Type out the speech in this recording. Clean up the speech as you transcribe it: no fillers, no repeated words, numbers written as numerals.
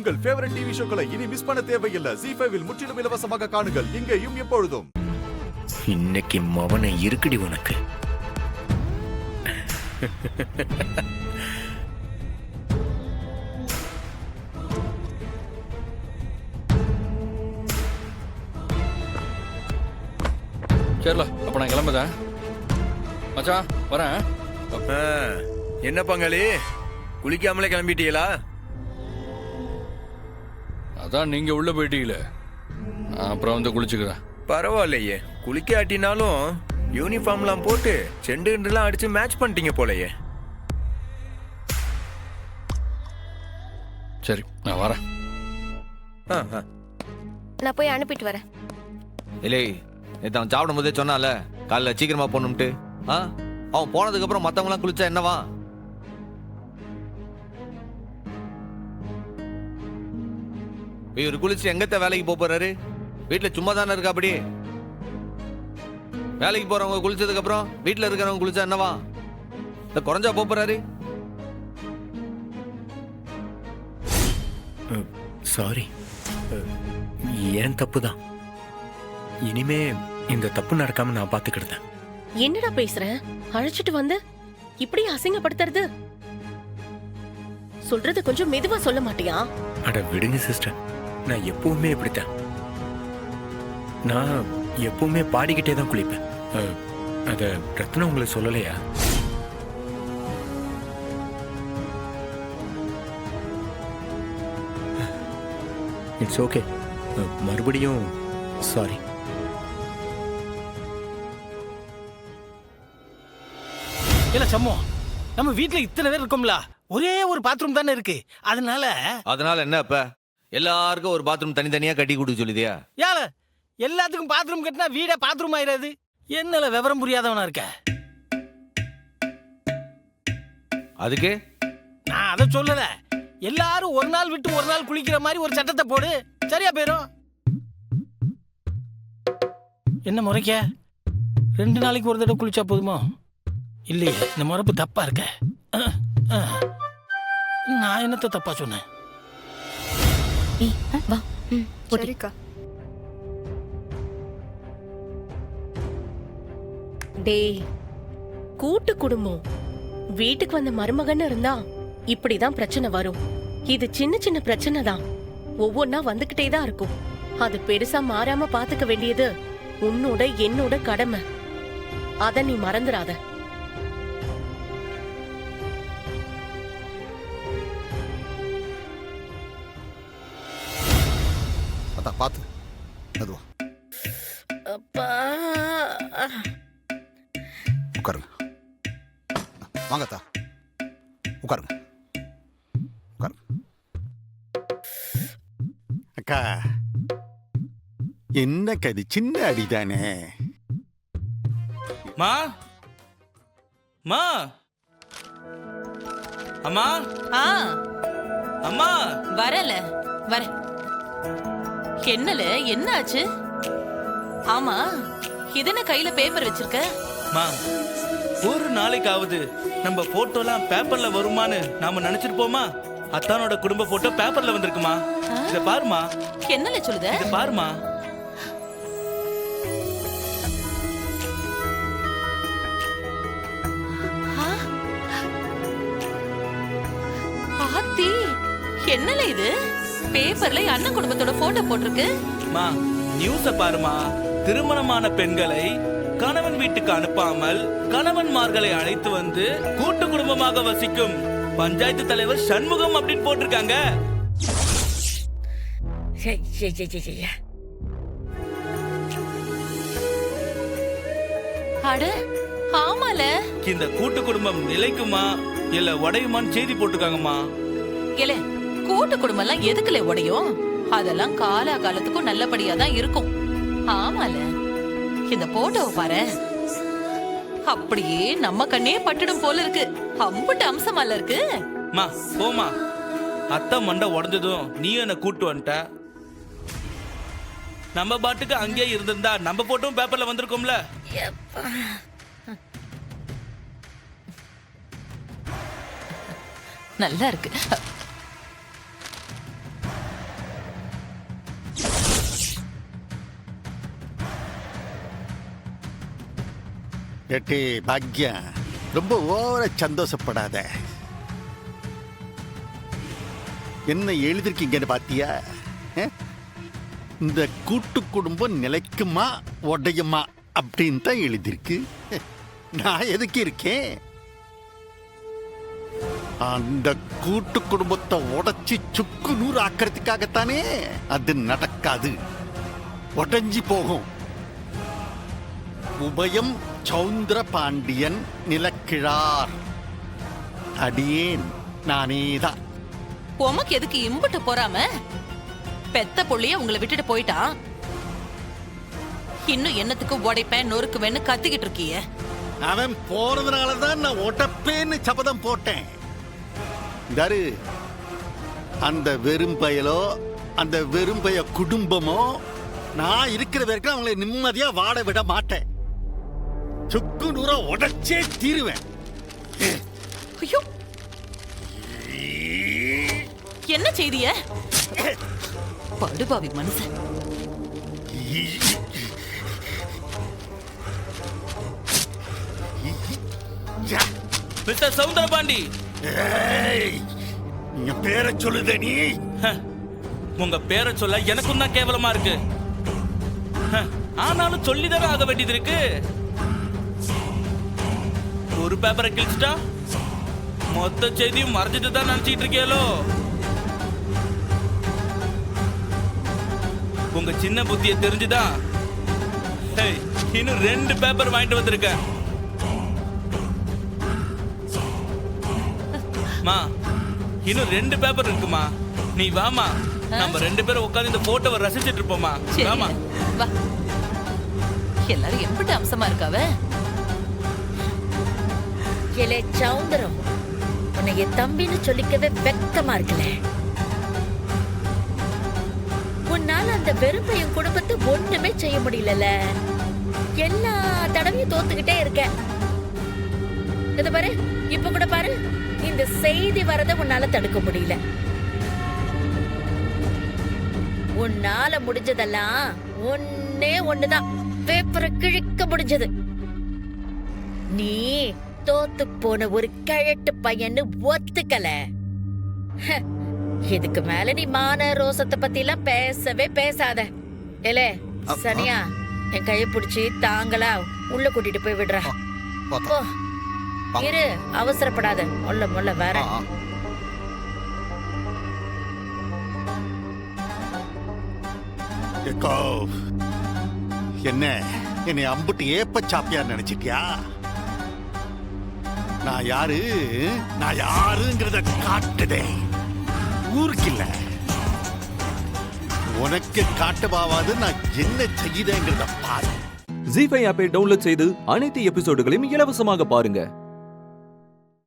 உங்கள் favourite TV ஷோக்களை இனி miss பண்ண தேவையில்லை. ZEE5 இல் முற்றிலும் இலவசமாக காணுங்கள். இங்கேயும் எப்பொழுதும். இன்னைக்கு மவனை இருக்குடி உனக்கு. சரில, அப்ப நான் கிளம்புதேன். மச்சான் வரேன். என்ன பங்காளி, குளிக்காமலே கிளம்பிட்டீங்களா? அதான் நீங்க உள்ள போயிட்டீங்களே, நான் அப்புறம் வந்து குளிச்சுக்கிறேன். பரவாயில்லையே, குளிக்காட்டினாலும் யூனிஃபார்ம்லாம் போட்டு செண்டுலாம் அடிச்சு மேட்ச் பண்ணிட்டீங்க போலயே. சரி, நான் வரேன். நான் போய் அனுப்பிட்டு வரேன். இல்லை, நேற்று அவன் சாப்பிடும் போதே சொன்னால காலைல சீக்கிரமா போகணும்ட்டு. அவன் போனதுக்கு அப்புறம் மற்றவங்களாம் குளிச்சா என்னவா? இவர் குளிச்சு எங்கத்த வேலைக்கு போறாரு? வீட்டுல சும்மா தானே இருக்கா? அப்படி வேலைக்கு போறவங்க குளிச்சதுக்கு அப்புறம் வீட்டுல இருக்கிறவங்க குளிச்சா என்னவா? இந்த குறைஞ்சா போறாரு. சாரி, ஏன் தப்பு தான். இனிமே இந்த தப்பு நடக்காம நான் பாத்துக்கிட்டேன். என்னடா பேசுற? அழைச்சிட்டு வந்து இப்படி அசிங்கப்படுத்துறது? சொல்றது கொஞ்சம் மெதுவா சொல்ல மாட்டியா? அட விடுங்க சிஸ்டர், நான் எப்பவுமே இப்படித்தான். நான் எப்பவுமே பாடிக்கிட்டே தான் குளிப்பேன். அத ரத்னா உங்களுக்கு சொல்லலையா? It's okay. மறுபடியும் சாரி. இல்ல சம்மோ, நம்ம வீட்ல இத்தனை பேர் இருக்கோம்ல, ஒரே ஒரு பாத்ரூம் தானே இருக்கு. அதனால என்ன இப்ப எல்லாருக்கும் ஒரு பாத்ரூம் தனித்தனியா கட்டி கொடுக்க சொல்லுதியா? ஏல எல்லாத்துக்கும் பாத்ரூம் கட்டினா வீடே பாத்ரூம் ஆயிராது. என்னல விவரம் புரியாதவனா இருக்க? அதுக்கு நான் அதை சொல்லல. எல்லாரும் ஒரு நாள் விட்டு ஒரு நாள் குளிக்கிற மாதிரி ஒரு சட்டத்தை போடு, சரியா போயிரும். என்ன முறைக்க? 2 நாளைக்கு ஒரு தடவை குளிச்சா போதுமோ? இல்லையே, இந்த முறைப்பு தப்பா இருக்க. நான் என்னத்த தப்பா சொன்னேன்? சரிக்கா. டேய், கூட்டு குடும்பம், வீட்டுக்கு வந்த மருமகன்னு இருந்தா இப்படிதான் பிரச்சனை வரும். இது சின்ன சின்ன பிரச்சனை தான், ஒவ்வொன்னா வந்துகிட்டே தான் இருக்கும். அது பெருசா மாறாம பாத்துக்க வேண்டியது உன்னோட என்னோட கடமை. அத நீ மறந்துடாத. பாத்து அதுவா அப்பா, உட்காருங்க. வாங்கத்தா, உட்காருங்க. உட்காருங்க. அக்கா, என்னக்கா இது சின்ன அடிதானே? மா மா அம்மா அம்மா வரல வர. என்னல, என்ன ஆச்சு? ஆமா, இதன கையில பேப்பர் வச்சிருக்க? மா, ஒரு நாளைக்காவது நம்ம போட்டோலாம் பேப்பர்ல வருமானு நாம நினைச்சிருப்போமா? அத்தானோட குடும்ப போட்டோ பேப்பர்ல வந்திருக்குமா. இத பாருமா. என்னல சொல்லுத? இத பாருமா. ஆத்தி, என்னல இது? பேப்பர்ல அண்ணன் குடும்பத்தோட போட்டோ போட்டிருக்கு. மா, நியூஸ பாருமா. திருமணமான பெண்களை கணவன் வீட்டுக்கு அனுப்பாமல் கணவன்மார்களை அழைத்து வந்து கூட்டு குடும்பமாக வசிக்கும் பஞ்சாயத்து தலைவர் சண்முகம் அப்படின்னு போட்டிருக்காங்க. அட ஆமால, இந்த கூட்டு குடும்பம் நிலைக்குமா இல்ல உடையுமான்னு செய்தி போட்டிருக்காங்கம்மா. இல்ல, கூட்டு குடும்பம் எல்லாம் எதுக்குல உடையும்? அதெல்லாம் காலா காலத்துக்கும் நல்லபடியா தான் இருக்கும். ஆமால, இந்த போட்டோவை பாரு, அப்படியே நம்ம கண்ணே பட்டுடும் போல இருக்கு. அம்புட்டு அம்சமால இருக்கு. மா போமா, அத்தை மண்டை உடஞ்சதும் நீ என்ன கூட்டு வந்துட்ட. நம்ம பாட்டுக்கு அங்கே இருந்திருந்தா நம்ம போட்டும் பேப்பர்ல வந்திருக்கோம்ல. நல்லா இருக்கு. ஏட்டே பாக்யம், ரொம்ப ஓவர சந்தோஷப்படாத. என்ன எழுதிருக்கீங்கன்னு பாத்தியா? இந்த கூட்டு குடும்பம் நிலைக்குமா உடையுமா அப்படின்னு தான் எழுதிருக்கு. நான் எதுக்கு இருக்கேன்? அந்த கூட்டு குடும்பத்தை உடைச்சி சுக்கு நூறு ஆக்கிறதுக்காகத்தானே. அது நடக்காது, உடைஞ்சி போகும். உபயம் சௌந்தர பாண்டியன் நிலக்கிழார். அடியேன் நானேதான். உமக்கு எதுக்கு இம்புட்டு போறாம? பெத்த புள்ளைய உங்களை விட்டுட்டு போயிட்டான். இன்னும் என்னத்துக்கு உடைப்பேன் நொறுக்குவேன்னு கத்திக்கிட்டு இருக்கிய? அவன் போறதுனாலதான் நான் உடைப்பேன்னு சபதம் போட்டேன். தரு, அந்த வெறும்பயலோ அந்த வெறும்பய குடும்பமோ நான் இருக்கிற வரைக்கும் அவங்களை நிம்மதியா வாட விட மாட்டேன். சுக்கு நூறா உடைச்சே தீருவேன். ஐயோ, என்ன செய்திய? படுபாவி மனுஷன். மிஸ்டர் சவுந்தரபாண்டி, நீங்க பேரை சொல்லுத நீ. உங்க பேரை சொல்ல எனக்கும் தான் கேவலமா இருக்கு. ஆனாலும் சொல்லிதானே ஆக வேண்டியது இருக்கு. ஒரு பேப்பரை கிழிச்சிட்டா மொத்த செய்தியும் மறைஞ்சிட்டு தான் நினைச்சிட்டு இருக்கீங்களோ? உங்க சின்ன புத்தியை தெரிஞ்சுதான் இன்னும் 2 பேப்பர் வாங்கிட்டு வந்திருக்கேன். மா, இன்னும் 2 பேப்பர் இருக்குமா. நீ வாமா, நம்ம 2 பேரும் உட்கார்ந்து இந்த போட்டோவை ரசிச்சிட்டு இருப்போமா. சரி, வாமா. வா. எல்லாரும் எப்படி அம்சமா இருக்காவ? எலே சௌந்தரம், உன்னை என் தம்பின்னு சொல்லிக்கவே வெக்கமா இருக்குல்ல. உன்னால அந்த வெறுமையும் குடும்பத்தை ஒண்ணுமே செய்ய முடியல. எல்லா தடவையும் தோத்துக்கிட்டே இருக்க. இது பாரு, இப்ப கூட பாரு, இந்த செய்தி வரத உன்னால தடுக்க முடியல. உன்னால முடிஞ்சதெல்லாம் ஒன்னே ஒண்ணுதான், பேப்பரை கிழிக்க முடிஞ்சது. நீ தோத்து போன ஒரு கிழட்டு பையன்னு ஒத்துக்கல. இதுக்கு மேல நீ மான ரோசத்தை பத்தி எல்லாம் பேசவே பேசாத. ஏலே சனியா, என் கையை பிடிச்சி தாங்களா உள்ள கூட்டிட்டு போய் விடுற. போ, இரு, அவசரப்படாத. முள்ள முள்ள வர. என்ன என்னை அம்புட்டு ஏப்ப சாப்பியா நினைச்சிட்டியா? நான் யாருங்கிறத காட்டுதே, ஊருக்கு இல்ல உனக்கு காட்டுபாவாது. நான் என்ன செய்யுதேங்கிறத பாரு. ஜீ5 ஆப்பை டவுன்லோட் செய்து அனைத்து எபிசோடுகளையும் இலவசமாக பாருங்க.